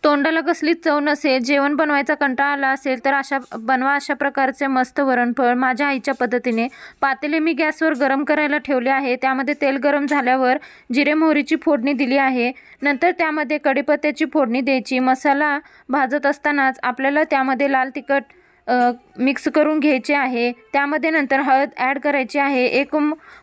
तोंडाला कसलीच चव नसेल, जेवण बनवायचा कंटाळा आला असेल तर अशा प्रकारचे मस्त वरणफळ माझ्या आईच्या पद्धतीने. पातेले मी गॅसवर गरम करायला ठेवले आहे. त्यामध्ये तेल गरम झाल्यावर जिरे मोहरीची फोडणी दिली आहे. नंतर त्यामध्ये कढीपत्त्याची फोडणी द्यायची. मसाला भाजत असतानाच आपल्याला त्यामध्ये लाल तिखट मिक्स करून घ्यायचे आहे. त्यामध्ये नंतर हळद ॲड करायची आहे. एक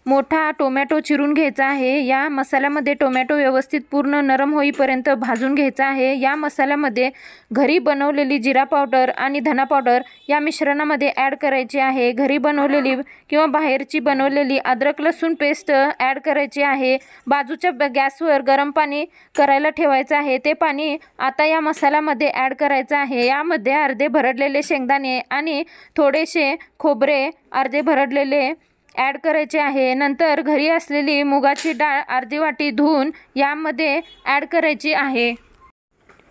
मोठा टोमॅटो चिरून घ्यायचा आहे. या मसाल्यामध्ये टोमॅटो व्यवस्थित पूर्ण नरम होईपर्यंत भाजून घ्यायचा आहे. या मसाल्यामध्ये घरी बनवलेली जिरा पावडर आणि धना पावडर या मिश्रणामध्ये ॲड करायची आहे. घरी बनवलेली किंवा बाहेरची बनवलेली अद्रक लसूण पेस्ट ॲड करायची आहे. बाजूच्या गॅसवर गरम पाणी करायला ठेवायचं आहे. ते पाणी आता या मसाल्यामध्ये ॲड करायचं आहे. यामध्ये अर्धे भरडलेले शेंगदाणे आणि थोडेसे खोबरे अर्धे भरडलेले ॲड करायचे आहे. नंतर घरी असलेली मुगाची डाळ अर्धी वाटी धुवून यामध्ये ॲड करायची आहे.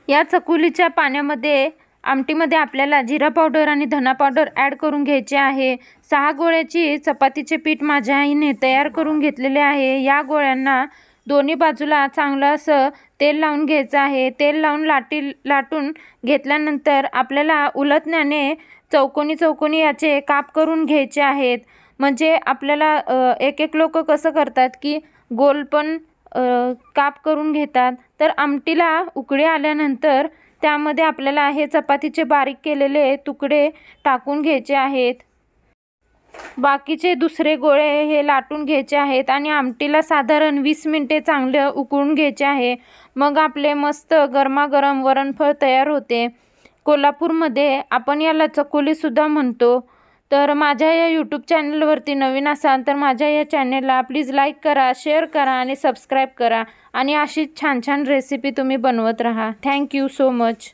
या चकुलीच्या पाण्यामध्ये आमटीमध्ये आपल्याला जिरा पावडर आणि धना पावडर ॲड करून घ्यायचे आहे. 6 गोळ्याची चपातीचे पीठ माझ्या आईने तयार करून घेतलेले आहे. या गोळ्यांना दोन्ही बाजूला चांगलं असं तेल लावून घ्यायचं आहे. तेल लावून लाटून घेतल्यानंतर आपल्याला उलटण्याने चौकोनी याचे काप करून घ्यायचे आहेत. म्हणजे आपल्याला एक लोक कसं करतात की गोल पण काप करून घेतात. तर आमटीला उकळी आल्यानंतर त्यामध्ये आपल्याला हे चपातीचे बारीक केलेले तुकडे टाकून घ्यायचे आहेत. बाकीचे दुसरे गोळे हे लाटून घ्यायचे आहेत आणि आमटीला साधारण 20 मिनिटे चांगलं उकळून घ्यायचे आहे. मग आपले मस्त गरमागरम वरणफळ तयार होते. कोल्हापूरमध्ये आपण याला चकोलीसुद्धा म्हणतो. तर माझ्या या यूट्यूब चॅनलवरती नवीन असाल तर माझ्या या चॅनलला प्लीज लाईक करा, शेअर करा आणि सबस्क्राईब करा आणि अशीच छान छान रेसिपी तुम्ही बनवत राहा. Thank you so much.